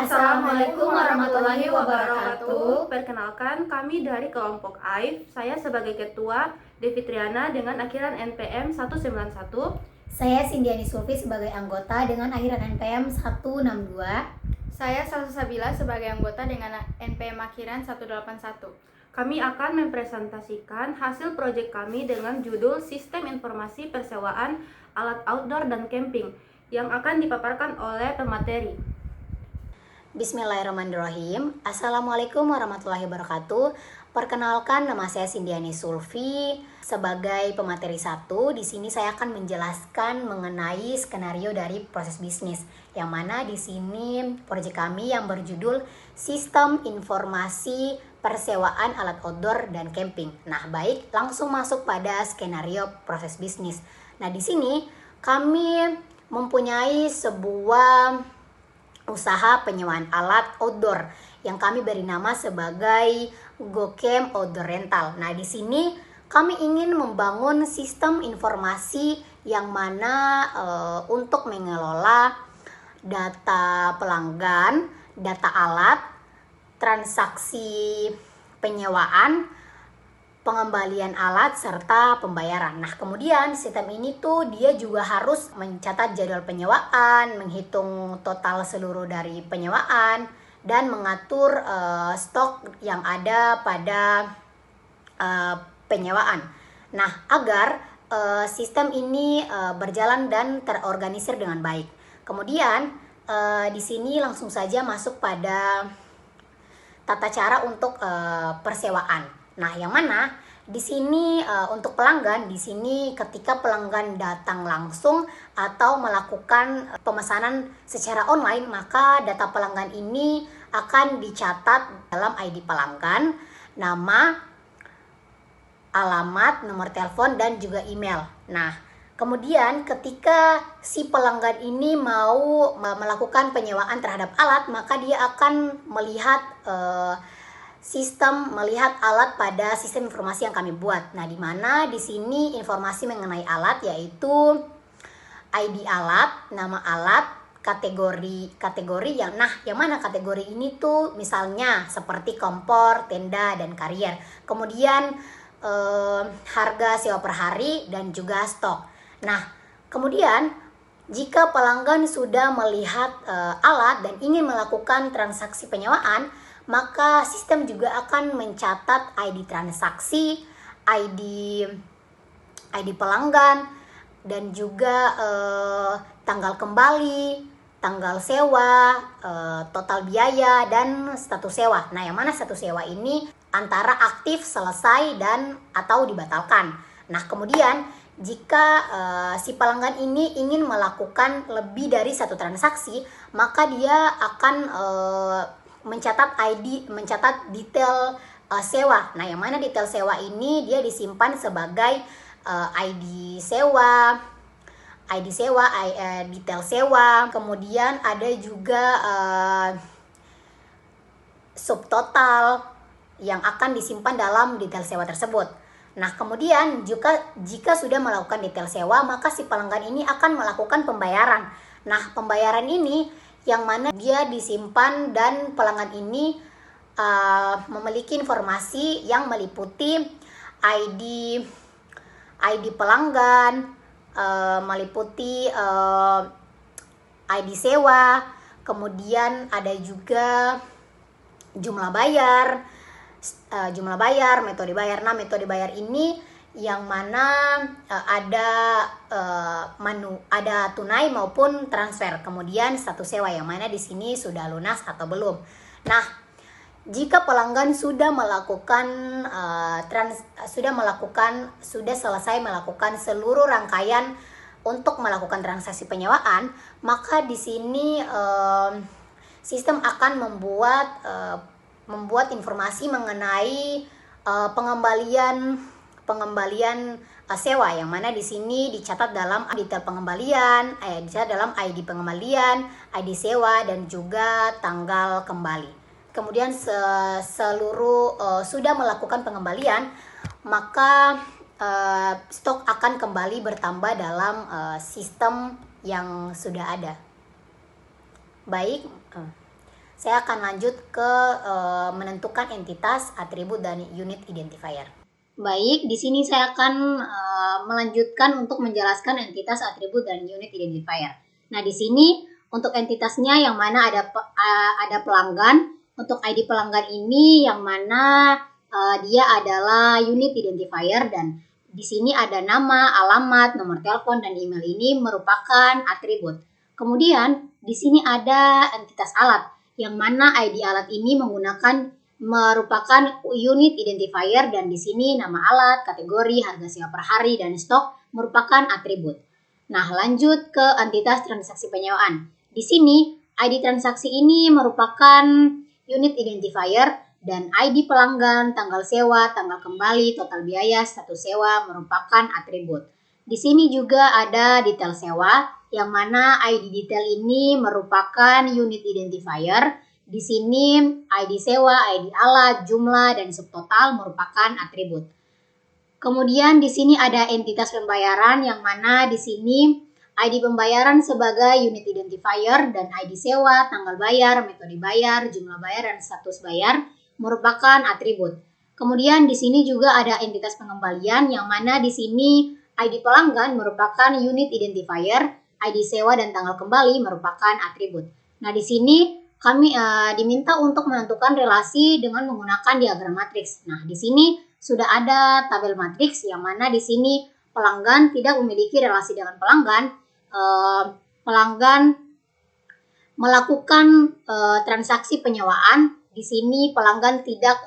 Assalamualaikum warahmatullahi wabarakatuh. Perkenalkan, kami dari kelompok AIF. Saya sebagai ketua, Devi Triana dengan akhiran NPM 191. Saya Sindiani Sulfi sebagai anggota dengan akhiran NPM 162. Saya Salsa Sabila sebagai anggota dengan NPM akhiran 181. Kami akan mempresentasikan hasil proyek kami dengan judul Sistem Informasi Persewaan Alat Outdoor dan Camping yang akan dipaparkan oleh pemateri. Bismillahirrahmanirrahim. Assalamualaikum warahmatullahi wabarakatuh. Perkenalkan, nama saya Sindiani Sulfi sebagai pemateri 1. Di sini saya akan menjelaskan mengenai skenario dari proses bisnis, yang mana di sini proyek kami yang berjudul Sistem Informasi Persewaan Alat Outdoor dan Camping. Nah, baik, langsung masuk pada skenario proses bisnis. Nah, di sini kami mempunyai sebuah usaha penyewaan alat outdoor yang kami beri nama sebagai GoCamp Outdoor Rental. Nah, di sini kami ingin membangun sistem informasi yang mana untuk mengelola data pelanggan, data alat, transaksi penyewaan, pengembalian alat, serta pembayaran. Nah, kemudian sistem ini tuh dia juga harus mencatat jadwal penyewaan, menghitung total seluruh dari penyewaan, dan mengatur stok yang ada pada penyewaan. Nah, agar sistem ini berjalan dan terorganisir dengan baik. Kemudian di sini langsung saja masuk pada tata cara untuk persewaan. Nah, yang mana di sini untuk pelanggan, di sini ketika pelanggan datang langsung atau melakukan pemesanan secara online, maka data pelanggan ini akan dicatat dalam ID pelanggan, nama, alamat, nomor telepon, dan juga email. Nah, kemudian ketika si pelanggan ini mau melakukan penyewaan terhadap alat, maka dia akan melihat melihat alat pada sistem informasi yang kami buat. Nah, di mana di sini informasi mengenai alat yaitu ID alat, nama alat, kategori yang mana kategori ini tuh misalnya seperti kompor, tenda, dan karier. Kemudian harga sewa per hari dan juga stok. Nah, kemudian jika pelanggan sudah melihat alat dan ingin melakukan transaksi penyewaan, maka sistem juga akan mencatat ID transaksi, ID pelanggan, dan juga tanggal kembali, tanggal sewa, total biaya, dan status sewa. Nah, yang mana status sewa ini antara aktif, selesai, dan atau dibatalkan. Nah, kemudian jika si pelanggan ini ingin melakukan lebih dari satu transaksi, maka dia akan mencatat detail sewa. Nah, yang mana detail sewa ini dia disimpan sebagai ID sewa, detail sewa. Kemudian ada juga subtotal yang akan disimpan dalam detail sewa tersebut. Nah, kemudian jika sudah melakukan detail sewa, maka si pelanggan ini akan melakukan pembayaran. Nah, pembayaran ini yang mana dia disimpan dan pelanggan ini memiliki informasi yang meliputi ID pelanggan, meliputi ID sewa, kemudian ada juga jumlah bayar, metode bayar. Nah, metode bayar ini yang mana ada tunai maupun transfer. Kemudian status sewa yang mana di sini sudah lunas atau belum. Nah, jika pelanggan sudah selesai melakukan seluruh rangkaian untuk melakukan transaksi penyewaan, maka di sini sistem akan membuat informasi mengenai pengembalian sewa, yang mana di sini dicatat dalam detail pengembalian, dicatat dalam ID pengembalian, ID sewa, dan juga tanggal kembali. Kemudian seluruh sudah melakukan pengembalian, maka stok akan kembali bertambah dalam sistem yang sudah ada. Baik, saya akan lanjut ke menentukan entitas, atribut, dan unit identifier. Baik, di sini saya akan melanjutkan untuk menjelaskan entitas, atribut, dan unit identifier. Nah, di sini untuk entitasnya yang mana ada pelanggan. Untuk ID pelanggan ini yang mana dia adalah unit identifier, dan di sini ada nama, alamat, nomor telepon, dan email ini merupakan atribut. Kemudian di sini ada entitas alat yang mana ID alat ini merupakan unit identifier, dan di sini nama alat, kategori, harga sewa per hari, dan stok merupakan atribut. Nah, lanjut ke entitas transaksi penyewaan. Di sini ID transaksi ini merupakan unit identifier, dan ID pelanggan, tanggal sewa, tanggal kembali, total biaya, status sewa merupakan atribut. Di sini juga ada detail sewa, yang mana ID detail ini merupakan unit identifier. Di sini ID sewa, ID alat, jumlah, dan subtotal merupakan atribut. Kemudian di sini ada entitas pembayaran, yang mana di sini ID pembayaran sebagai unit identifier, dan ID sewa, tanggal bayar, metode bayar, jumlah bayar, dan status bayar merupakan atribut. Kemudian di sini juga ada entitas pengembalian, yang mana di sini ID pelanggan merupakan unit identifier, ID sewa dan tanggal kembali merupakan atribut. Nah, di sini kami diminta untuk menentukan relasi dengan menggunakan diagram matriks. Nah, di sini sudah ada tabel matriks, yang mana di sini pelanggan tidak memiliki relasi dengan pelanggan. Pelanggan melakukan transaksi penyewaan. Di sini pelanggan tidak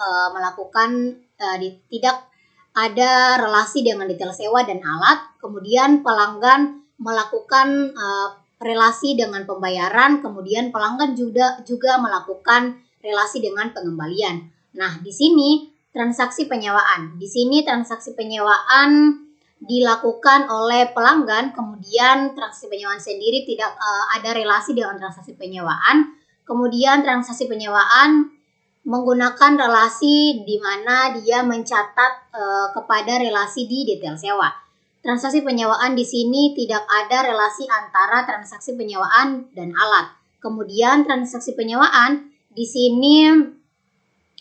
tidak ada relasi dengan detail sewa dan alat. Kemudian pelanggan melakukan relasi dengan pembayaran. Kemudian pelanggan juga melakukan relasi dengan pengembalian. Nah, di sini transaksi penyewaan. Di sini transaksi penyewaan dilakukan oleh pelanggan. Kemudian transaksi penyewaan sendiri tidak ada relasi dengan transaksi penyewaan. Kemudian transaksi penyewaan menggunakan relasi di mana dia mencatat kepada relasi di detail sewa. Transaksi penyewaan di sini tidak ada relasi antara transaksi penyewaan dan alat. Kemudian transaksi penyewaan di sini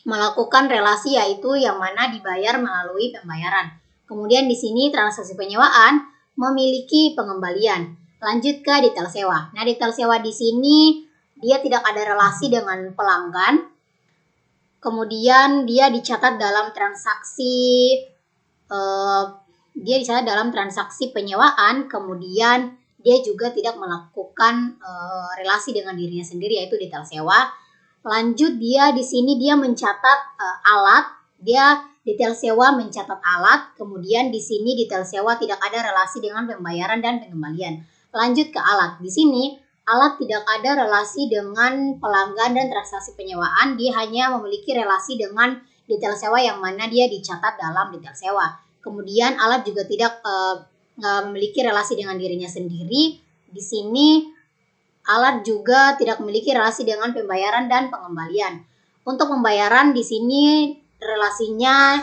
melakukan relasi, yaitu yang mana dibayar melalui pembayaran. Kemudian di sini transaksi penyewaan memiliki pengembalian. Lanjut ke detail sewa. Nah, detail sewa di sini dia tidak ada relasi dengan pelanggan. Kemudian dia dicatat dalam transaksi penyewaan. Kemudian dia juga tidak melakukan relasi dengan dirinya sendiri, yaitu detail sewa. Lanjut, dia di sini dia mencatat alat. Dia detail sewa mencatat alat. Kemudian di sini detail sewa tidak ada relasi dengan pembayaran dan pengembalian. Lanjut ke alat. Di sini alat tidak ada relasi dengan pelanggan dan transaksi penyewaan. Dia hanya memiliki relasi dengan detail sewa, yang mana dia dicatat dalam detail sewa. Kemudian alat juga tidak memiliki relasi dengan dirinya sendiri. Di sini alat juga tidak memiliki relasi dengan pembayaran dan pengembalian. Untuk pembayaran di sini relasinya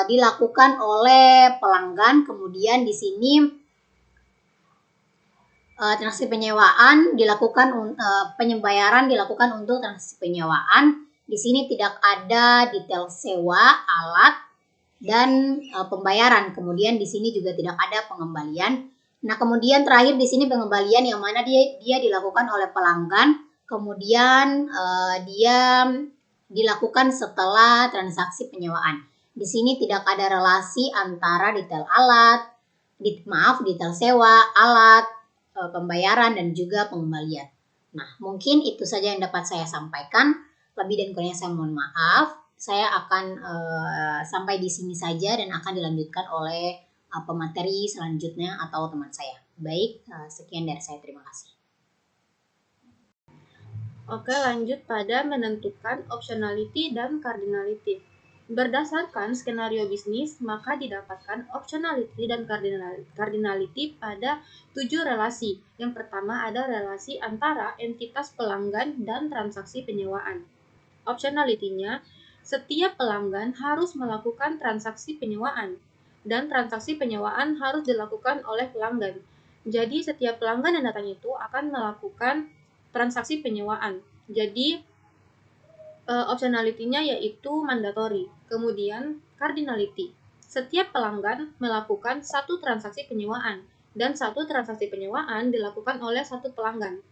dilakukan oleh pelanggan. Kemudian di sini transaksi penyewaan dilakukan, pembayaran dilakukan untuk transaksi penyewaan. Di sini tidak ada detail sewa, alat, dan pembayaran. Kemudian di sini juga tidak ada pengembalian. Nah, kemudian terakhir di sini pengembalian, yang mana dia dilakukan oleh pelanggan. Kemudian dia dilakukan setelah transaksi penyewaan. Di sini tidak ada relasi antara detail sewa, alat, pembayaran, dan juga pengembalian. Nah, mungkin itu saja yang dapat saya sampaikan. Lebih dan kurangnya saya mohon maaf. Saya akan sampai di sini saja dan akan dilanjutkan oleh pemateri selanjutnya atau teman saya. Baik, sekian dari saya. Terima kasih. Oke, lanjut pada menentukan optionality dan cardinality. Berdasarkan skenario bisnis, maka didapatkan optionality dan cardinality pada 7 relasi. Yang pertama ada relasi antara entitas pelanggan dan transaksi penyewaan. Optionality-nya, setiap pelanggan harus melakukan transaksi penyewaan, dan transaksi penyewaan harus dilakukan oleh pelanggan. Jadi setiap pelanggan yang datang itu akan melakukan transaksi penyewaan. Jadi Optionality-nya yaitu mandatory. Kemudian cardinality. Setiap pelanggan melakukan satu transaksi penyewaan dan satu transaksi penyewaan dilakukan oleh satu pelanggan.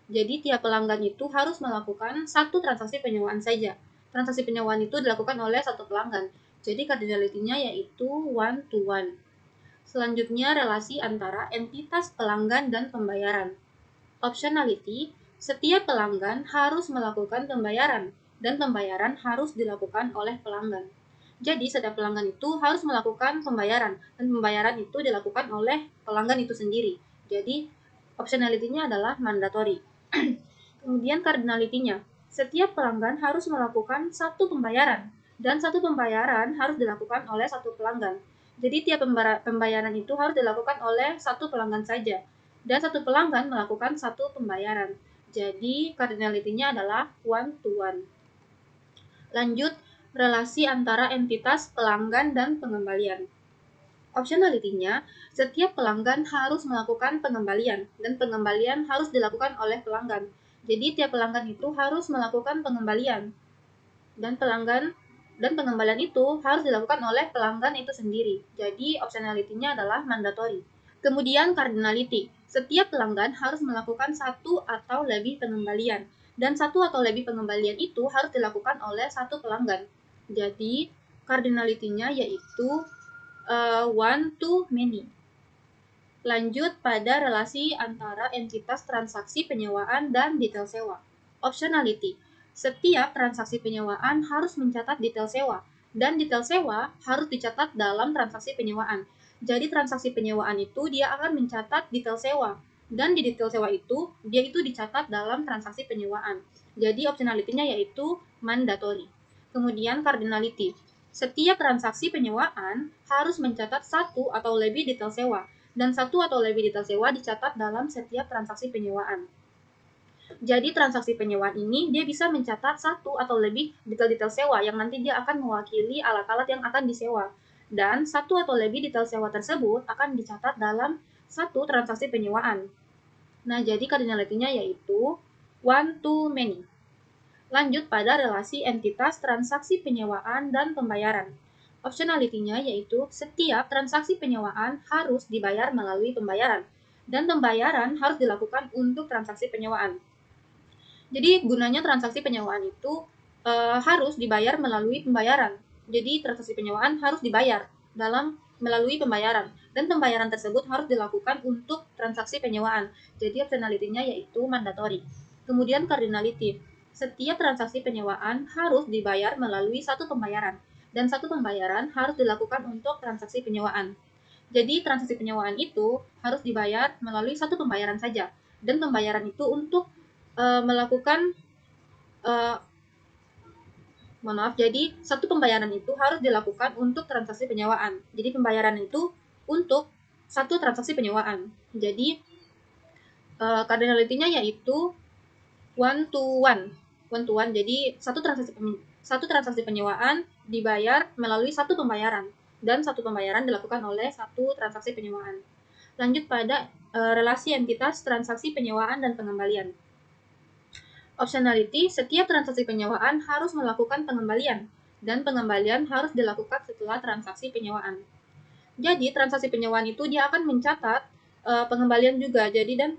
Jadi tiap pelanggan itu harus melakukan satu transaksi penyewaan saja. Transaksi penyewaan itu dilakukan oleh satu pelanggan. Jadi cardinality-nya yaitu one to one. Selanjutnya relasi antara entitas pelanggan dan pembayaran. Optionality, setiap pelanggan harus melakukan pembayaran dan pembayaran harus dilakukan oleh pelanggan. Jadi setiap pelanggan itu harus melakukan pembayaran dan pembayaran itu dilakukan oleh pelanggan itu sendiri. Jadi optionality-nya adalah mandatory. Kemudian cardinality-nya, setiap pelanggan harus melakukan satu pembayaran dan satu pembayaran harus dilakukan oleh satu pelanggan. Jadi tiap pembayaran itu harus dilakukan oleh satu pelanggan saja dan satu pelanggan melakukan satu pembayaran. Jadi cardinality-nya adalah one to one. Lanjut, relasi antara entitas pelanggan dan pengembalian. Optionality-nya, setiap pelanggan harus melakukan pengembalian dan pengembalian harus dilakukan oleh pelanggan. Jadi tiap pelanggan itu harus melakukan pengembalian dan pengembalian itu harus dilakukan oleh pelanggan itu sendiri. Jadi optionality-nya adalah mandatory. Kemudian cardinality, setiap pelanggan harus melakukan satu atau lebih pengembalian dan satu atau lebih pengembalian itu harus dilakukan oleh satu pelanggan. Jadi cardinality-nya yaitu one to many. Lanjut pada relasi antara entitas transaksi penyewaan dan detail sewa. Optionality, setiap transaksi penyewaan harus mencatat detail sewa dan detail sewa harus dicatat dalam transaksi penyewaan. Jadi transaksi penyewaan itu dia akan mencatat detail sewa dan di detail sewa itu dia itu dicatat dalam transaksi penyewaan. Jadi optionality-nya yaitu mandatory. Kemudian cardinality, setiap transaksi penyewaan harus mencatat satu atau lebih detail sewa dan satu atau lebih detail sewa dicatat dalam setiap transaksi penyewaan. Jadi transaksi penyewaan ini dia bisa mencatat satu atau lebih detail-detail sewa yang nanti dia akan mewakili alat-alat yang akan disewa. Dan satu atau lebih detail sewa tersebut akan dicatat dalam satu transaksi penyewaan. Nah, jadi cardinality-nya yaitu one to many. Lanjut pada relasi entitas transaksi penyewaan dan pembayaran. Optionality-nya yaitu setiap transaksi penyewaan harus dibayar melalui pembayaran dan pembayaran harus dilakukan untuk transaksi penyewaan. Jadi gunanya transaksi penyewaan itu harus dibayar melalui pembayaran. Jadi transaksi penyewaan harus dibayar melalui pembayaran dan pembayaran tersebut harus dilakukan untuk transaksi penyewaan. Jadi optionality-nya yaitu mandatory. Kemudian cardinality, setiap transaksi penyewaan harus dibayar melalui satu pembayaran dan satu pembayaran harus dilakukan untuk transaksi penyewaan. Jadi transaksi penyewaan itu harus dibayar melalui satu pembayaran saja dan pembayaran itu untuk melakukan jadi satu pembayaran itu harus dilakukan untuk transaksi penyewaan. Jadi pembayaran itu untuk satu transaksi penyewaan. Jadi cardinality-nya yaitu one to one. Jadi satu transaksi penyewaan dibayar melalui satu pembayaran dan satu pembayaran dilakukan oleh satu transaksi penyewaan. Lanjut pada relasi entitas transaksi penyewaan dan pengembalian. Optionality, setiap transaksi penyewaan harus melakukan pengembalian dan pengembalian harus dilakukan setelah transaksi penyewaan. Jadi transaksi penyewaan itu dia akan mencatat pengembalian juga. Jadi dan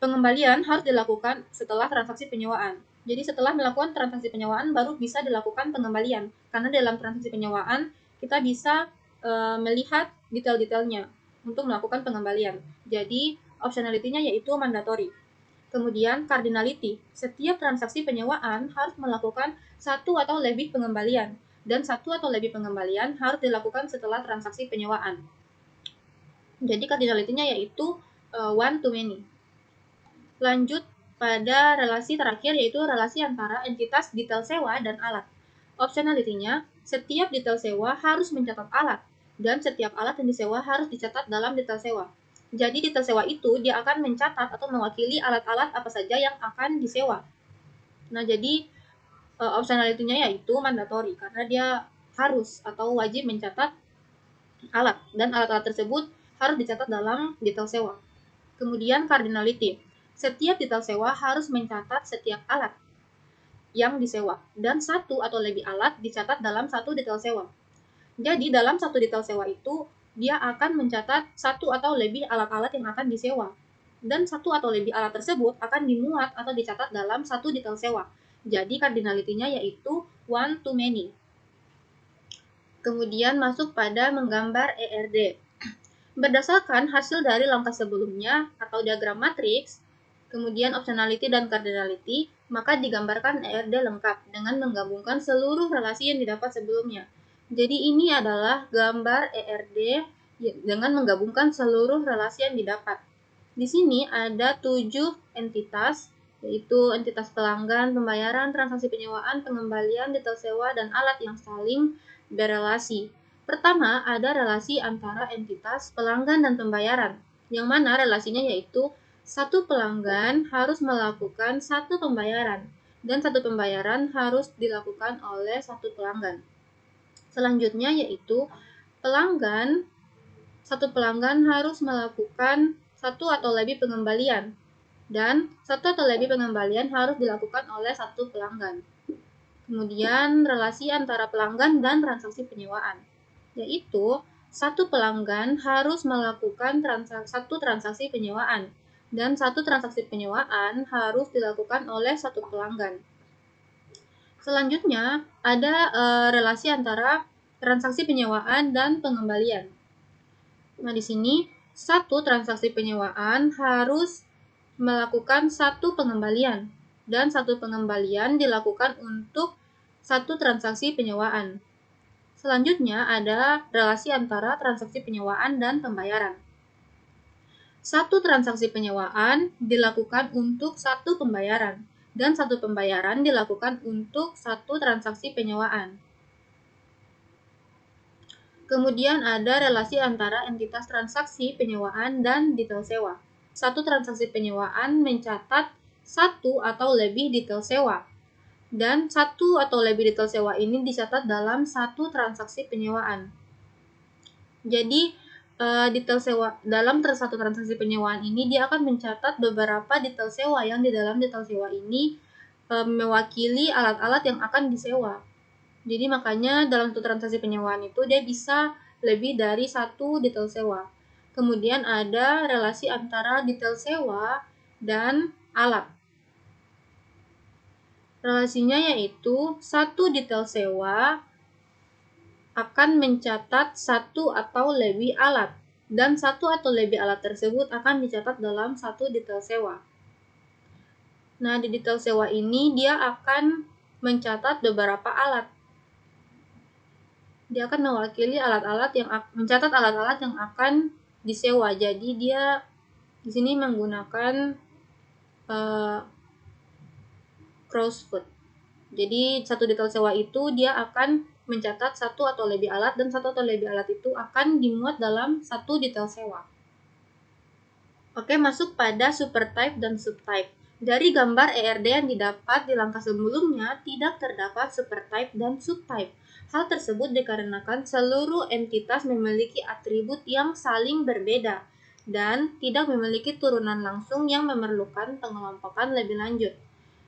pengembalian harus dilakukan setelah transaksi penyewaan. Jadi setelah melakukan transaksi penyewaan baru bisa dilakukan pengembalian. Karena dalam transaksi penyewaan kita bisa melihat detail-detailnya untuk melakukan pengembalian. Jadi optionality-nya yaitu mandatory. Kemudian cardinality, setiap transaksi penyewaan harus melakukan satu atau lebih pengembalian dan satu atau lebih pengembalian harus dilakukan setelah transaksi penyewaan. Jadi cardinality-nya yaitu one to many. Lanjut pada relasi terakhir yaitu relasi antara entitas detail sewa dan alat. Optionality-nya, setiap detail sewa harus mencatat alat dan setiap alat yang disewa harus dicatat dalam detail sewa. Jadi detail sewa itu dia akan mencatat atau mewakili alat-alat apa saja yang akan disewa. Nah, jadi optionality-nya yaitu mandatory karena dia harus atau wajib mencatat alat dan alat-alat tersebut harus dicatat dalam detail sewa. Kemudian cardinality, setiap detail sewa harus mencatat setiap alat yang disewa, dan satu atau lebih alat dicatat dalam satu detail sewa. Jadi dalam satu detail sewa itu, dia akan mencatat satu atau lebih alat-alat yang akan disewa. Dan satu atau lebih alat tersebut akan dimuat atau dicatat dalam satu detail sewa. Jadi cardinality-nya yaitu one to many. Kemudian masuk pada menggambar ERD. Berdasarkan hasil dari langkah sebelumnya atau diagram matriks, kemudian optionality dan cardinality, maka digambarkan ERD lengkap dengan menggabungkan seluruh relasi yang didapat sebelumnya. Jadi ini adalah gambar ERD dengan menggabungkan seluruh relasi yang didapat. Di sini ada 7 entitas, yaitu entitas pelanggan, pembayaran, transaksi penyewaan, pengembalian, detail sewa, dan alat yang saling berelasi. Pertama, ada relasi antara entitas pelanggan dan pembayaran, yang mana relasinya yaitu satu pelanggan harus melakukan satu pembayaran, dan satu pembayaran harus dilakukan oleh satu pelanggan. Selanjutnya yaitu satu pelanggan harus melakukan satu atau lebih pengembalian, dan satu atau lebih pengembalian harus dilakukan oleh satu pelanggan. Kemudian relasi antara pelanggan dan transaksi penyewaan, yaitu satu pelanggan harus melakukan satu transaksi penyewaan, dan satu transaksi penyewaan harus dilakukan oleh satu pelanggan. Selanjutnya, ada relasi antara transaksi penyewaan dan pengembalian. Nah, di sini satu transaksi penyewaan harus melakukan satu pengembalian, dan satu pengembalian dilakukan untuk satu transaksi penyewaan. Selanjutnya ada relasi antara transaksi penyewaan dan pembayaran. Satu transaksi penyewaan dilakukan untuk satu pembayaran, dan satu pembayaran dilakukan untuk satu transaksi penyewaan. Kemudian ada relasi antara entitas transaksi penyewaan dan detail sewa. Satu transaksi penyewaan mencatat satu atau lebih detail sewa, dan satu atau lebih detail sewa ini dicatat dalam satu transaksi penyewaan. Jadi detail sewa dalam satu transaksi penyewaan ini dia akan mencatat beberapa detail sewa yang di dalam detail sewa ini mewakili alat-alat yang akan disewa. Jadi makanya dalam satu transaksi penyewaan itu dia bisa lebih dari satu detail sewa. Kemudian ada relasi antara detail sewa dan alat. Relasinya yaitu satu detail sewa akan mencatat satu atau lebih alat, dan satu atau lebih alat tersebut akan dicatat dalam satu detail sewa. Nah, di detail sewa ini dia akan mencatat beberapa alat. Dia akan mewakili mencatat alat-alat yang akan disewa. Jadi dia di sini menggunakan crossfoot. Jadi satu detail sewa itu dia akan mencatat satu atau lebih alat, dan satu atau lebih alat itu akan dimuat dalam satu detail sewa. Oke, masuk pada supertype dan subtype. Dari gambar ERD yang didapat di langkah sebelumnya, tidak terdapat supertype dan subtype. Hal tersebut dikarenakan seluruh entitas memiliki atribut yang saling berbeda dan tidak memiliki turunan langsung yang memerlukan pengelompokan lebih lanjut.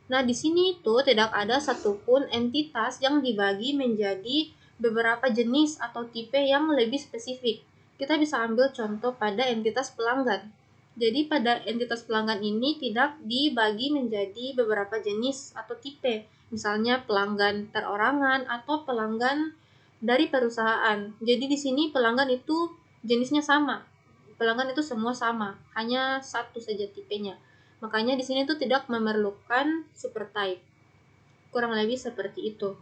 Nah, di sini itu tidak ada satupun entitas yang dibagi menjadi beberapa jenis atau tipe yang lebih spesifik. Kita bisa ambil contoh pada entitas pelanggan. Jadi pada entitas pelanggan ini tidak dibagi menjadi beberapa jenis atau tipe. Misalnya pelanggan perorangan atau pelanggan dari perusahaan. Jadi di sini pelanggan itu jenisnya sama. Pelanggan itu semua sama, hanya satu saja tipenya. Makanya di sini tuh tidak memerlukan supertype. Kurang lebih seperti itu.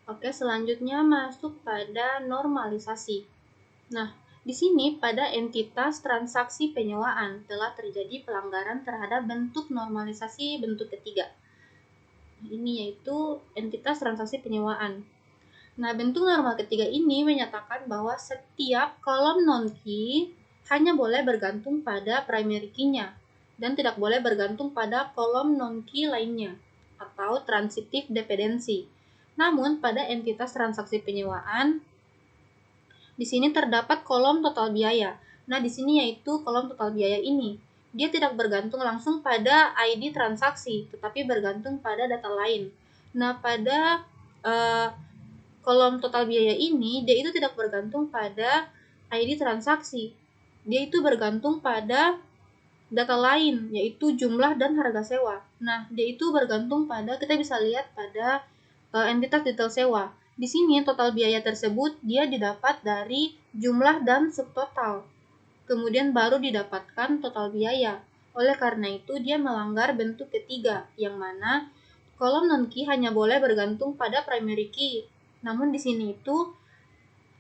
Oke, selanjutnya masuk pada normalisasi. Nah, di sini pada entitas transaksi penyewaan telah terjadi pelanggaran terhadap bentuk normalisasi bentuk ketiga. Ini yaitu entitas transaksi penyewaan. Nah, bentuk normal ketiga ini menyatakan bahwa setiap kolom non-key hanya boleh bergantung pada primary key-nya dan tidak boleh bergantung pada kolom non-key lainnya atau transitive dependency. Namun pada entitas transaksi penyewaan di sini terdapat kolom total biaya. Nah, di sini yaitu kolom total biaya ini. dia tidak bergantung langsung pada ID transaksi, tetapi bergantung pada data lain. Nah, pada kolom total biaya ini, dia itu tidak bergantung pada ID transaksi. Dia itu bergantung pada data lain, yaitu jumlah dan harga sewa. Nah, dia itu bergantung pada, kita bisa lihat pada entitas detail sewa. Di sini total biaya tersebut dia didapat dari jumlah dan subtotal. Kemudian baru didapatkan total biaya. Oleh karena itu dia melanggar bentuk ketiga, yang mana kolom non-key hanya boleh bergantung pada primary key. Namun di sini itu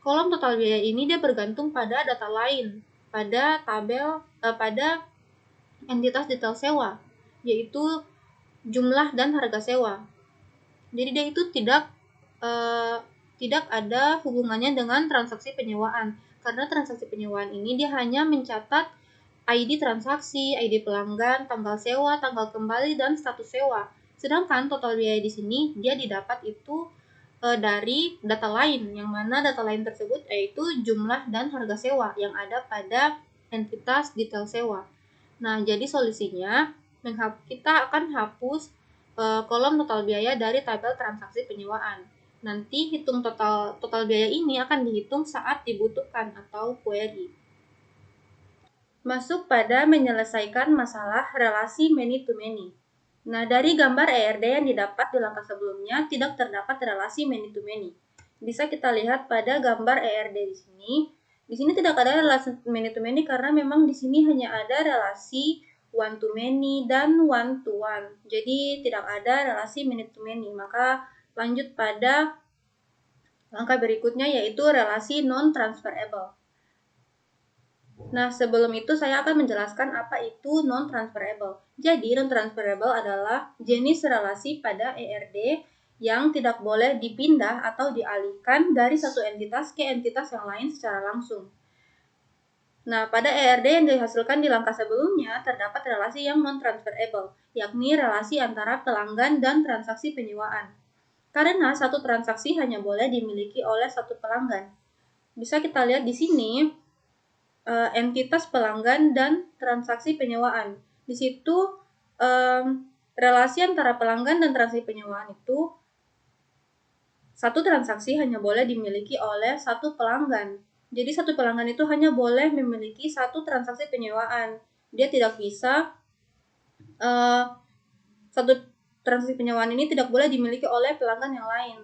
kolom total biaya ini dia bergantung pada data lain, pada tabel pada entitas detail sewa, yaitu jumlah dan harga sewa. Jadi dia itu tidak ada hubungannya dengan transaksi penyewaan, karena transaksi penyewaan ini dia hanya mencatat ID transaksi, ID pelanggan, tanggal sewa, tanggal kembali, dan status sewa. Sedangkan total biaya di sini dia didapat itu dari data lain, yang mana data lain tersebut yaitu jumlah dan harga sewa yang ada pada entitas detail sewa. Nah, jadi solusinya kita akan hapus kolom total biaya dari tabel transaksi penyewaan. Nanti hitung total biaya ini akan dihitung saat dibutuhkan atau query. Masuk pada menyelesaikan masalah relasi many to many. Nah, dari gambar ERD yang didapat di langkah sebelumnya tidak terdapat relasi many to many. Bisa kita lihat pada gambar ERD di sini. Di sini tidak ada relasi many to many karena memang di sini hanya ada relasi one to many dan one to one. Jadi tidak ada relasi many to many. Maka lanjut pada langkah berikutnya yaitu relasi non-transferable. Nah, sebelum itu saya akan menjelaskan apa itu non-transferable. Jadi, non-transferable adalah jenis relasi pada ERD yang tidak boleh dipindah atau dialihkan dari satu entitas ke entitas yang lain secara langsung. Nah, pada ERD yang dihasilkan di langkah sebelumnya terdapat relasi yang non-transferable, yakni relasi antara pelanggan dan transaksi penyewaan. Karena satu transaksi hanya boleh dimiliki oleh satu pelanggan. Bisa kita lihat di sini entitas pelanggan dan transaksi penyewaan. Di situ relasi antara pelanggan dan transaksi penyewaan itu satu transaksi hanya boleh dimiliki oleh satu pelanggan. Jadi satu pelanggan itu hanya boleh memiliki satu transaksi penyewaan. Dia tidak bisa satu transaksi penyewaan ini tidak boleh dimiliki oleh pelanggan yang lain.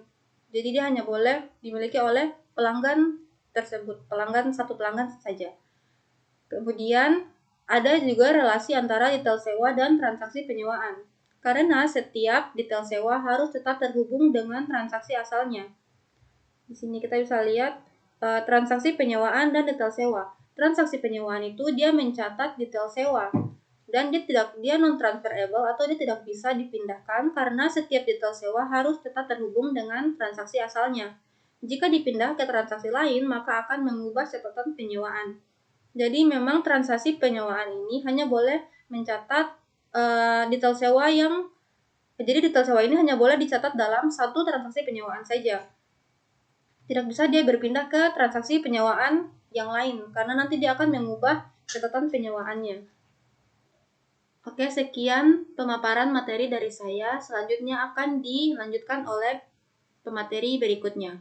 Jadi dia hanya boleh dimiliki oleh pelanggan tersebut, satu pelanggan saja. Kemudian ada juga relasi antara detail sewa dan transaksi penyewaan. Karena setiap detail sewa harus tetap terhubung dengan transaksi asalnya. Di sini kita bisa lihat transaksi penyewaan dan detail sewa. Transaksi penyewaan itu dia mencatat detail sewa dan dia non-transferable atau dia tidak bisa dipindahkan karena setiap detail sewa harus tetap terhubung dengan transaksi asalnya. Jika dipindah ke transaksi lain, maka akan mengubah catatan penyewaan. Jadi memang transaksi penyewaan ini hanya boleh mencatat detail sewa detail sewa ini hanya boleh dicatat dalam satu transaksi penyewaan saja. Tidak bisa dia berpindah ke transaksi penyewaan yang lain karena nanti dia akan mengubah catatan penyewaannya. Oke, sekian pemaparan materi dari saya. Selanjutnya akan dilanjutkan oleh pemateri berikutnya.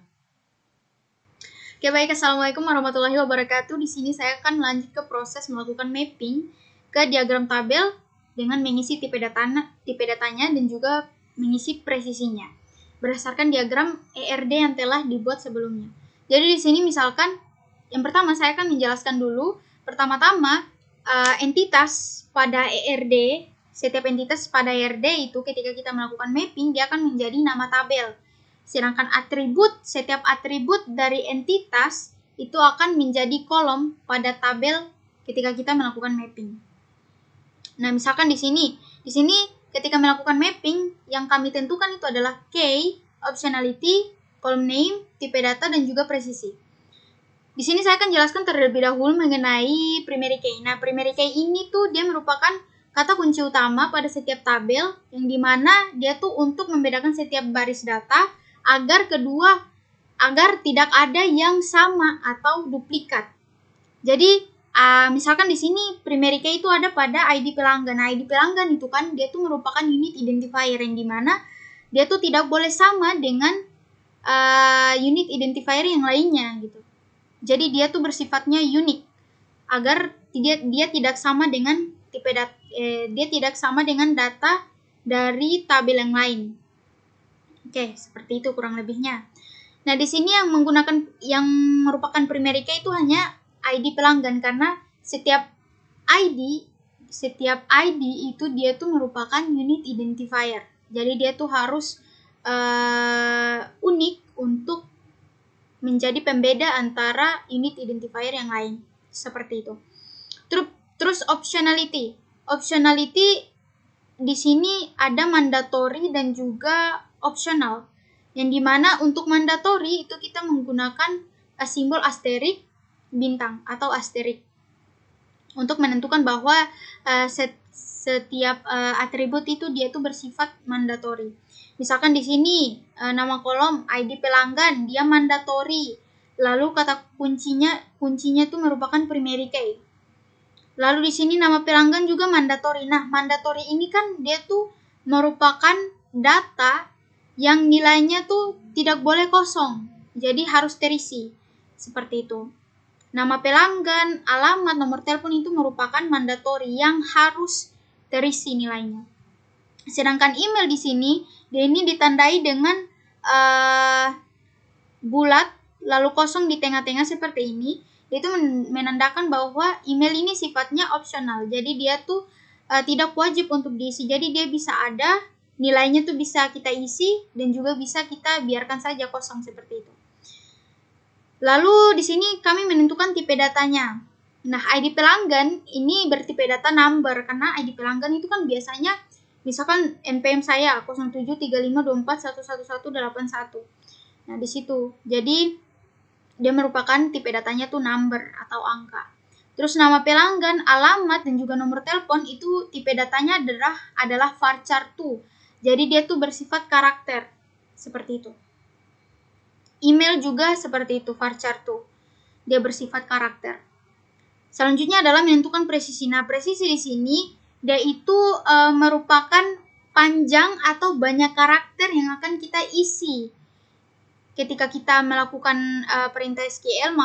Oke, baik. Assalamualaikum warahmatullahi wabarakatuh. Di sini saya akan lanjut ke proses melakukan mapping ke diagram tabel dengan mengisi tipe datanya dan juga mengisi presisinya berdasarkan diagram ERD yang telah dibuat sebelumnya. Jadi di sini misalkan yang pertama saya akan menjelaskan dulu pertama-tama entitas pada ERD. Setiap entitas pada ERD itu ketika kita melakukan mapping dia akan menjadi nama tabel. Sedangkan setiap atribut dari entitas itu akan menjadi kolom pada tabel ketika kita melakukan mapping. Nah, misalkan di sini ketika melakukan mapping yang kami tentukan itu adalah key, optionality, column name, tipe data dan juga presisi. Di sini saya akan jelaskan terlebih dahulu mengenai primary key. Nah, primary key ini tuh dia merupakan kata kunci utama pada setiap tabel yang dimana dia tuh untuk membedakan setiap baris data agar tidak ada yang sama atau duplikat. Jadi misalkan di sini primary key itu ada pada ID pelanggan. Nah, ID pelanggan itu kan dia tuh merupakan unit identifier yang dimana dia tuh tidak boleh sama dengan unit identifier yang lainnya gitu. Jadi dia tuh bersifatnya unik agar dia tidak sama dengan dia tidak sama dengan data dari tabel yang lain. Oke, seperti itu kurang lebihnya. Nah, di sini yang merupakan primary key itu hanya ID pelanggan, karena setiap ID itu dia tuh merupakan unit identifier. Jadi dia tuh harus unik untuk menjadi pembeda antara unit identifier yang lain. Seperti itu. Terus optionality. Optionality di sini ada mandatory dan juga optional. Yang dimana untuk mandatory itu kita menggunakan simbol asterik bintang atau asterik untuk menentukan bahwa setiap atribut itu dia tuh bersifat mandatory. Misalkan di sini nama kolom ID pelanggan dia mandatory. Lalu kata kuncinya itu merupakan primary key. Lalu di sini nama pelanggan juga mandatory. Nah, mandatory ini kan dia tuh merupakan data yang nilainya tuh tidak boleh kosong. Jadi harus terisi. Seperti itu. Nama pelanggan, alamat, nomor telepon itu merupakan mandatory yang harus terisi nilainya. Sedangkan email di sini, dia ini ditandai dengan bulat lalu kosong di tengah-tengah seperti ini. Itu menandakan bahwa email ini sifatnya opsional. Jadi dia tuh tidak wajib untuk diisi. Jadi dia bisa ada, nilainya tuh bisa kita isi dan juga bisa kita biarkan saja kosong seperti itu. Lalu di sini kami menentukan tipe datanya. Nah, ID pelanggan ini bertipe data number karena ID pelanggan itu kan biasanya misalkan NPM saya 073524111181. Nah, di situ. Jadi dia merupakan tipe datanya tuh number atau angka. Terus nama pelanggan, alamat, dan juga nomor telepon itu tipe datanya adalah varchar 2. Jadi dia tuh bersifat karakter. Seperti itu. Email juga seperti itu, varchar 2. Dia bersifat karakter. Selanjutnya adalah menentukan presisi. Nah, presisi di sini dia itu merupakan panjang atau banyak karakter yang akan kita isi. Ketika kita melakukan perintah SQL,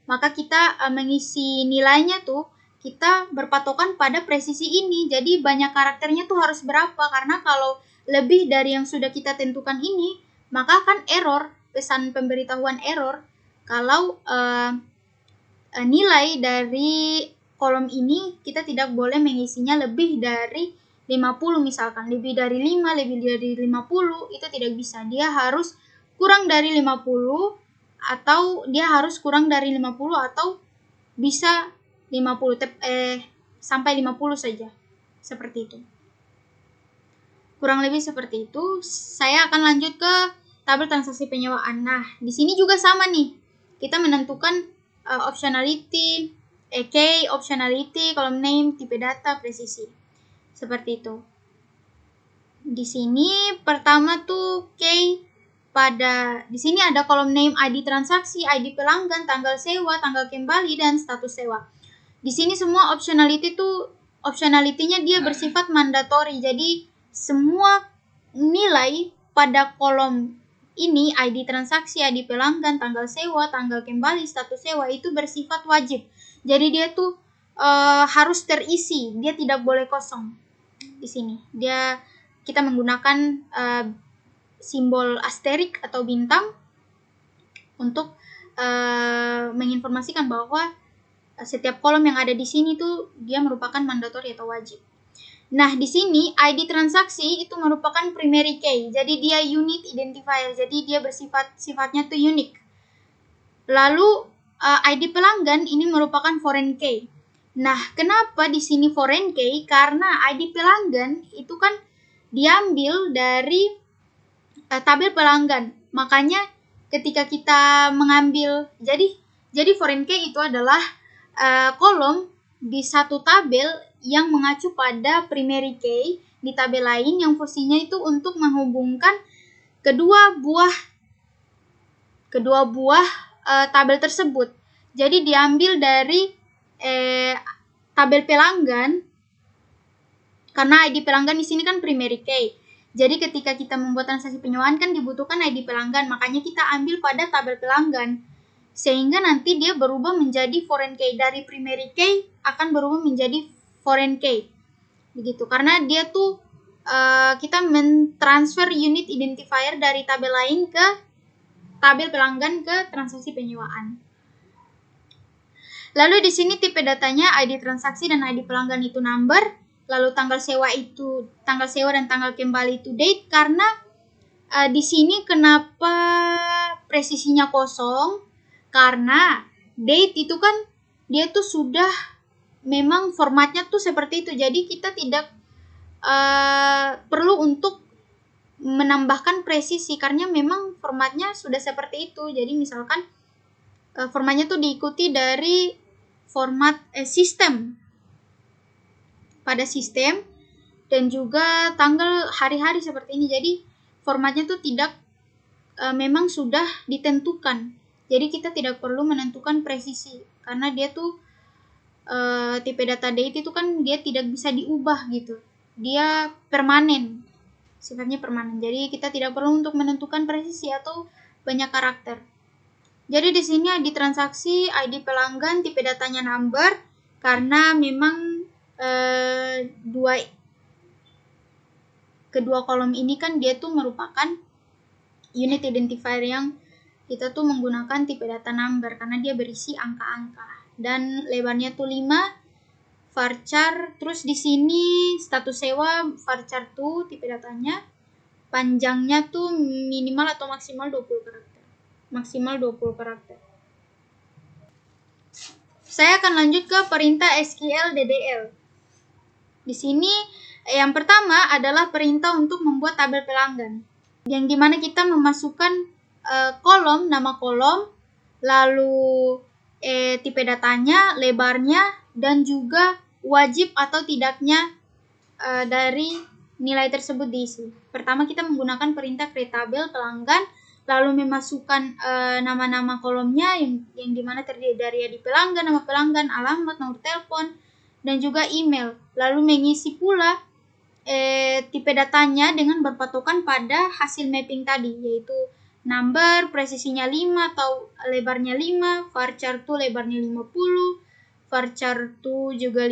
maka kita mengisi nilainya tuh kita berpatokan pada presisi ini. Jadi banyak karakternya tuh harus berapa, karena kalau lebih dari yang sudah kita tentukan ini, maka akan error, pesan pemberitahuan error kalau nilai dari kolom ini kita tidak boleh mengisinya lebih dari 50 misalkan. Lebih dari 5, lebih dari 50 itu tidak bisa. Dia harus kurang dari 50 atau dia harus kurang dari 50 atau bisa 50 sampai 50 saja. Seperti itu. Kurang lebih seperti itu. Saya akan lanjut ke tabel transaksi penyewaan. Nah, di sini juga sama nih. Kita menentukan optionality, key, optionality, column name, tipe data, presisi. Seperti itu. Di sini pertama tuh key. Di sini ada kolom name ID transaksi, ID pelanggan, tanggal sewa, tanggal kembali, dan status sewa. Di sini semua optionality-nya dia bersifat mandatory. Jadi semua nilai pada kolom ini ID transaksi, ID pelanggan, tanggal sewa, tanggal kembali, status sewa itu bersifat wajib. Jadi dia tuh harus terisi, dia tidak boleh kosong. Di sini kita menggunakan simbol asterik atau bintang untuk menginformasikan bahwa setiap kolom yang ada di sini tuh dia merupakan mandatory atau wajib. Nah, di sini ID transaksi itu merupakan primary key. Jadi dia unit identifier. Jadi dia sifatnya tuh unik. Lalu ID pelanggan ini merupakan foreign key. Nah, kenapa di sini foreign key? Karena ID pelanggan itu kan diambil dari tabel pelanggan. Makanya ketika kita mengambil jadi foreign key itu adalah kolom di satu tabel yang mengacu pada primary key di tabel lain yang fungsinya itu untuk menghubungkan kedua buah tabel tersebut. Jadi diambil dari tabel pelanggan, karena ID pelanggan di sini kan primary key. Jadi ketika kita membuat transaksi penyewaan kan dibutuhkan ID pelanggan, makanya kita ambil pada tabel pelanggan. Sehingga nanti dia berubah menjadi foreign key. Dari primary key akan berubah menjadi foreign key. Begitu, karena dia tuh kita mentransfer unit identifier dari tabel lain ke tabel pelanggan ke transaksi penyewaan. Lalu di sini tipe datanya ID transaksi dan ID pelanggan itu number, lalu tanggal sewa dan tanggal kembali itu date. Karena di sini kenapa presisinya kosong? Karena date itu kan dia tuh sudah memang formatnya tuh seperti itu. Jadi kita tidak perlu untuk menambahkan presisi karena memang formatnya sudah seperti itu. Jadi misalkan formatnya tuh diikuti dari format sistem pada sistem dan juga tanggal hari-hari seperti ini. Jadi formatnya tuh tidak memang sudah ditentukan. Jadi kita tidak perlu menentukan presisi karena dia tuh tipe data date itu kan dia tidak bisa diubah gitu. Dia permanen, sifatnya permanen. Jadi kita tidak perlu untuk menentukan presisi atau banyak karakter. Jadi di sini ID transaksi, ID pelanggan, tipe datanya number, karena memang kedua kolom ini kan dia tuh merupakan unit identifier yang kita tuh menggunakan tipe data number karena dia berisi angka-angka dan lebarnya tuh 5 varchar. Terus di sini status sewa varchar tuh tipe datanya, panjangnya tuh minimal atau maksimal 20 karakter. Maksimal 20 karakter. Saya akan lanjut ke perintah SQL DDL. Di sini yang pertama adalah perintah untuk membuat tabel pelanggan, yang dimana kita memasukkan kolom, nama kolom, lalu tipe datanya, lebarnya, dan juga wajib atau tidaknya dari nilai tersebut diisi. Pertama kita menggunakan perintah create tabel pelanggan, lalu memasukkan nama-nama kolomnya yang dimana terdiri dari ID pelanggan, nama pelanggan, alamat, nomor telepon, dan juga email. Lalu mengisi pula tipe datanya dengan berpatokan pada hasil mapping tadi, yaitu number, presisinya 5 atau lebarnya 5, varchar tuh lebarnya 50, varchar tuh juga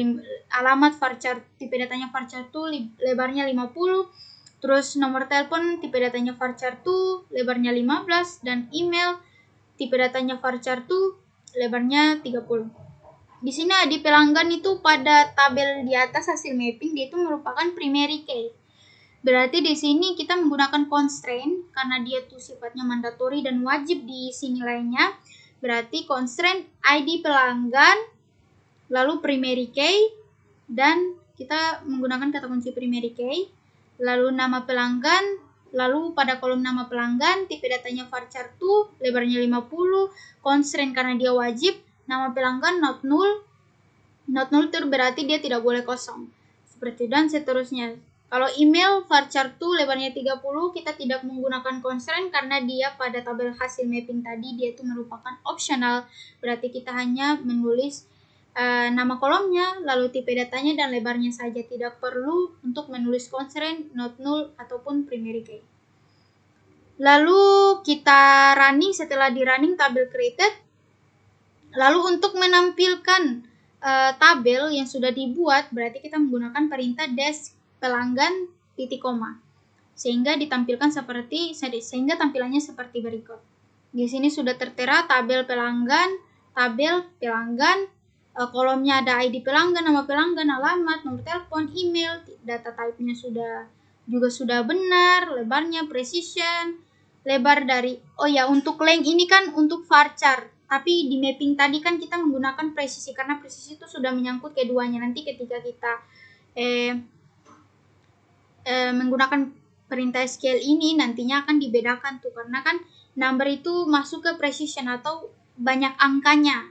alamat varchar, tipe datanya varchar tuh lebarnya 50, terus nomor telepon tipe datanya varchar tuh lebarnya 15, dan email tipe datanya varchar tuh lebarnya 30. Di sini ID pelanggan itu pada tabel di atas hasil mapping dia itu merupakan primary key. Berarti di sini kita menggunakan constraint karena dia tuh sifatnya mandatory dan wajib diisi nilainya. Berarti constraint ID pelanggan lalu primary key, dan kita menggunakan kata kunci primary key, lalu nama pelanggan, lalu pada kolom nama pelanggan tipe datanya varchar tuh lebarnya 50, constraint karena dia wajib, nama pelanggan not null itu berarti dia tidak boleh kosong, seperti dan seterusnya. Kalau email varchar tuh lebarnya 30, kita tidak menggunakan constraint karena dia pada tabel hasil mapping tadi dia itu merupakan optional, berarti kita hanya menulis nama kolomnya, lalu tipe datanya dan lebarnya saja, tidak perlu untuk menulis constraint, not null, ataupun primary key. Lalu kita running, setelah di running tabel created, lalu untuk menampilkan tabel yang sudah dibuat, berarti kita menggunakan perintah dash pelanggan titik koma, sehingga ditampilkan sehingga tampilannya seperti berikut. Di sini sudah tertera tabel pelanggan, kolomnya ada ID pelanggan, nama pelanggan, alamat, nomor telepon, email, data type-nya sudah benar, lebarnya precision, lebar dari untuk length ini kan untuk varchar, tapi di mapping tadi kan kita menggunakan presisi karena presisi itu sudah menyangkut keduanya. Nanti ketika kita menggunakan perintah SQL ini nantinya akan dibedakan tuh, karena kan number itu masuk ke precision atau banyak angkanya,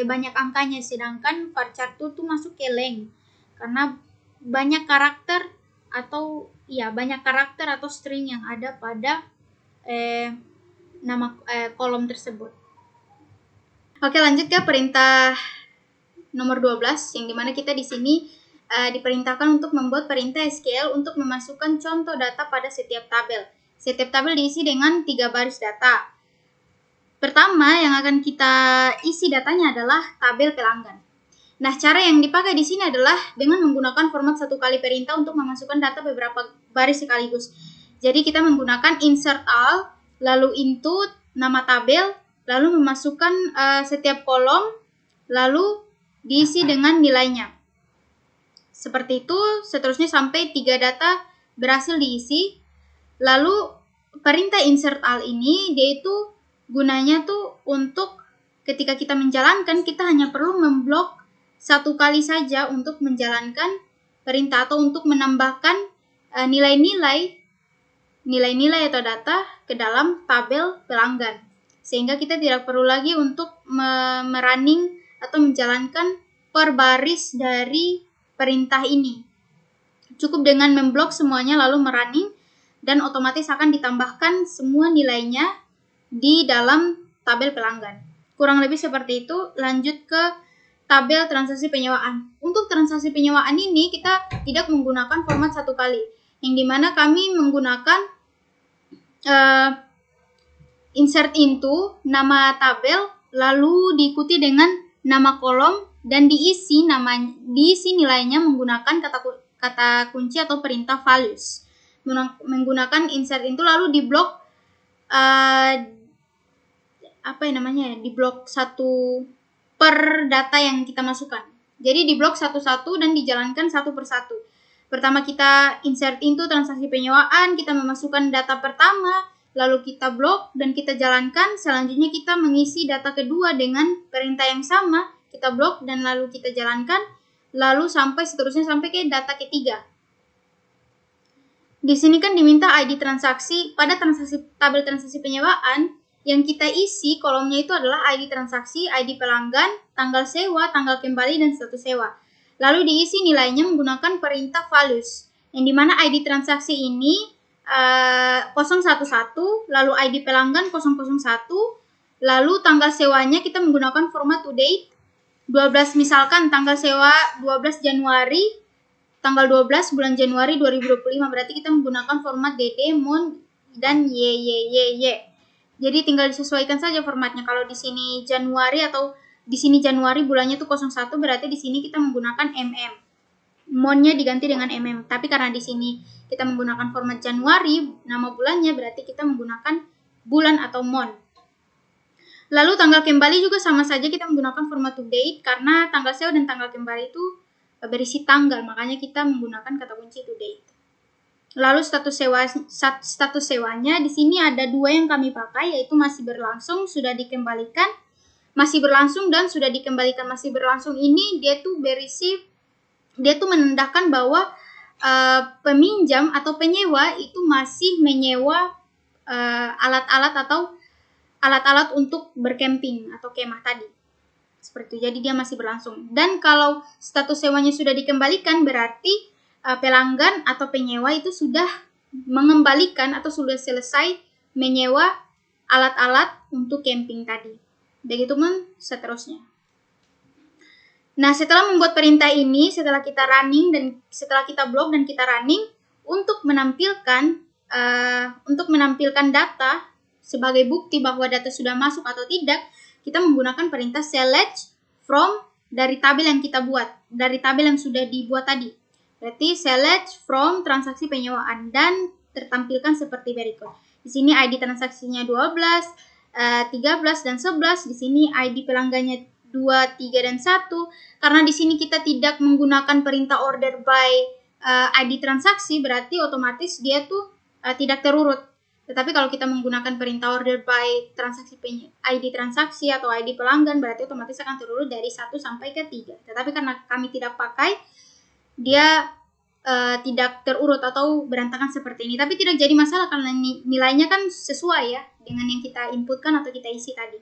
banyak angkanya, sedangkan varchar tuh masuk ke length karena banyak karakter atau string yang ada pada nama kolom tersebut. Oke, lanjut ke perintah nomor 12 yang dimana kita di sini diperintahkan untuk membuat perintah SQL untuk memasukkan contoh data pada setiap tabel. Setiap tabel diisi dengan 3 baris data. Pertama yang akan kita isi datanya adalah tabel pelanggan. Nah, cara yang dipakai di sini adalah dengan menggunakan format satu kali perintah untuk memasukkan data beberapa baris sekaligus. Jadi kita menggunakan insert all, lalu into nama tabel, lalu memasukkan setiap kolom, lalu diisi dengan nilainya. Seperti itu, seterusnya sampai 3 data berhasil diisi. Lalu perintah insert all ini dia itu gunanya tuh untuk ketika kita menjalankan, kita hanya perlu memblok satu kali saja untuk menjalankan perintah atau untuk menambahkan nilai-nilai atau data ke dalam tabel pelanggan. Sehingga kita tidak perlu lagi untuk merunning atau menjalankan per baris dari perintah ini. Cukup dengan memblok semuanya lalu merunning dan otomatis akan ditambahkan semua nilainya di dalam tabel pelanggan. Kurang lebih seperti itu. Lanjut ke tabel transaksi penyewaan. Untuk transaksi penyewaan ini kita tidak menggunakan format satu kali, yang dimana kami menggunakan insert into nama tabel lalu diikuti dengan nama kolom dan diisi nilainya menggunakan kata kunci atau perintah values. Menggunakan insert into lalu diblok diblok satu per data yang kita masukkan. Jadi diblok satu-satu dan dijalankan satu persatu. Pertama kita insert into transaksi penyewaan, kita memasukkan data pertama, lalu kita blok dan kita jalankan. Selanjutnya kita mengisi data kedua dengan perintah yang sama, kita blok dan lalu kita jalankan, lalu sampai seterusnya sampai ke data ketiga. Di sini kan diminta ID transaksi. Pada tabel transaksi penyewaan yang kita isi kolomnya itu adalah ID transaksi, ID pelanggan, tanggal sewa, tanggal kembali, dan status sewa. Lalu diisi nilainya menggunakan perintah values, yang dimana ID transaksi ini 011, lalu ID pelanggan 001, lalu tanggal sewanya kita menggunakan format to date 12, misalkan tanggal sewa 12 Januari, tanggal 12 bulan Januari 2025, berarti kita menggunakan format DD, MON, dan YYYY. Jadi tinggal disesuaikan saja formatnya. Kalau di sini Januari atau di sini Januari bulannya tuh 01, berarti di sini kita menggunakan MM. Monnya diganti dengan MM. Tapi karena di sini kita menggunakan format Januari, nama bulannya berarti kita menggunakan bulan atau mon. Lalu tanggal kembali juga sama saja, kita menggunakan format to date karena tanggal sewa dan tanggal kembali itu berisi tanggal, makanya kita menggunakan kata kunci to date. Lalu status sewanya di sini ada 2 yang kami pakai, yaitu masih berlangsung, sudah dikembalikan, masih berlangsung, dan sudah dikembalikan. Masih berlangsung ini dia tuh menandakan bahwa peminjam atau penyewa itu masih menyewa alat-alat untuk bercamping atau kemah tadi. Seperti itu. Jadi dia masih berlangsung. Dan kalau status sewanya sudah dikembalikan, berarti pelanggan atau penyewa itu sudah mengembalikan atau sudah selesai menyewa alat-alat untuk camping tadi. Begitupun seterusnya. Nah, setelah membuat perintah ini, setelah kita running dan setelah kita blok dan kita running, untuk menampilkan data sebagai bukti bahwa data sudah masuk atau tidak, kita menggunakan perintah select from dari tabel yang kita buat, dari tabel yang sudah dibuat tadi. Berarti select from transaksi penyewaan dan tertampilkan seperti berikut. Di sini ID transaksinya 12, 13 dan 11. Di sini ID pelanggannya 2, 3 dan 1. Karena di sini kita tidak menggunakan perintah order by ID transaksi, berarti otomatis dia tuh tidak terurut. Tetapi kalau kita menggunakan perintah order by ID transaksi atau ID pelanggan, berarti otomatis akan terurut dari 1 sampai ke 3. Tetapi karena kami tidak pakai, dia tidak terurut atau berantakan seperti ini. Tapi tidak jadi masalah karena nilainya kan sesuai ya dengan yang kita inputkan atau kita isi tadi.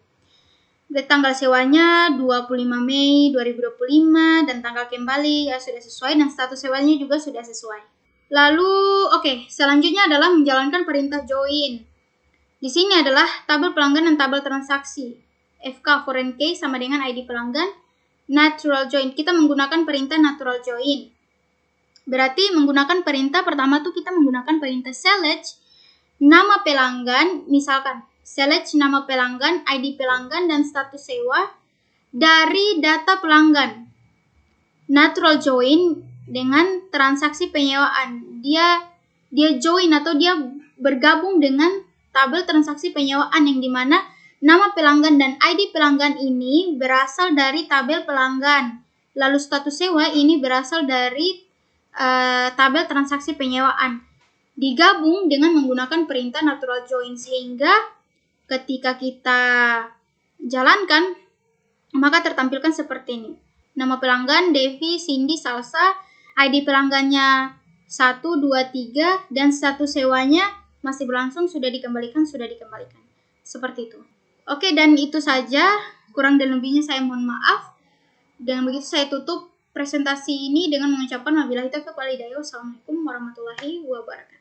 Tanggal sewanya 25 Mei 2025 dan tanggal kembali ya sudah sesuai dan status sewanya juga sudah sesuai. Lalu selanjutnya adalah menjalankan perintah join. Di sini adalah tabel pelanggan dan tabel transaksi. FK foreign key sama dengan ID pelanggan natural join. Kita menggunakan perintah natural join. Berarti menggunakan perintah pertama tuh kita menggunakan perintah select nama pelanggan, misalkan select nama pelanggan, ID pelanggan, dan status sewa dari data pelanggan. Natural join dengan transaksi penyewaan. Dia join atau dia bergabung dengan tabel transaksi penyewaan yang dimana nama pelanggan dan ID pelanggan ini berasal dari tabel pelanggan. Lalu status sewa ini berasal dari tabel transaksi penyewaan. Digabung dengan menggunakan perintah natural join sehingga ketika kita jalankan maka tertampilkan seperti ini. Nama pelanggan Devi, Cindy, Salsa, ID pelanggannya 1, 2, 3 dan status sewanya masih berlangsung, sudah dikembalikan. Seperti itu. Oke, dan itu saja. Kurang dan lebihnya saya mohon maaf. Dengan begitu saya tutup presentasi ini dengan mengucapkan wabillahi taufiq wal hidayah. Wassalamualaikum warahmatullahi wabarakatuh.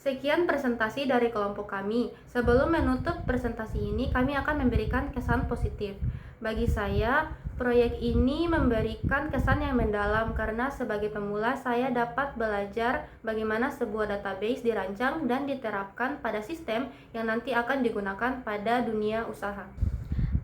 Sekian presentasi dari kelompok kami. Sebelum menutup presentasi ini, kami akan memberikan kesan positif. Bagi saya, proyek ini memberikan kesan yang mendalam karena sebagai pemula saya dapat belajar bagaimana sebuah database dirancang dan diterapkan pada sistem yang nanti akan digunakan pada dunia usaha.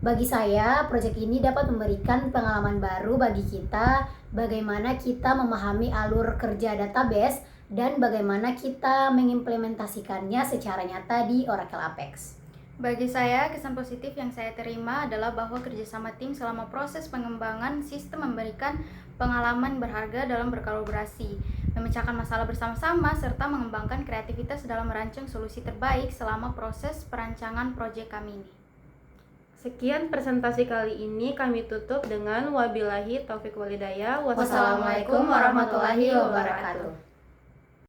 Bagi saya, proyek ini dapat memberikan pengalaman baru bagi kita, bagaimana kita memahami alur kerja database, dan bagaimana kita mengimplementasikannya secara nyata di Oracle Apex. Bagi saya, kesan positif yang saya terima adalah bahwa kerjasama tim selama proses pengembangan sistem memberikan pengalaman berharga dalam berkolaborasi, memecahkan masalah bersama-sama, serta mengembangkan kreativitas dalam merancang solusi terbaik selama proses perancangan proyek kami ini. Sekian presentasi kali ini, kami tutup dengan wabillahi taufiq wal hidayah. Wassalamualaikum warahmatullahi wabarakatuh.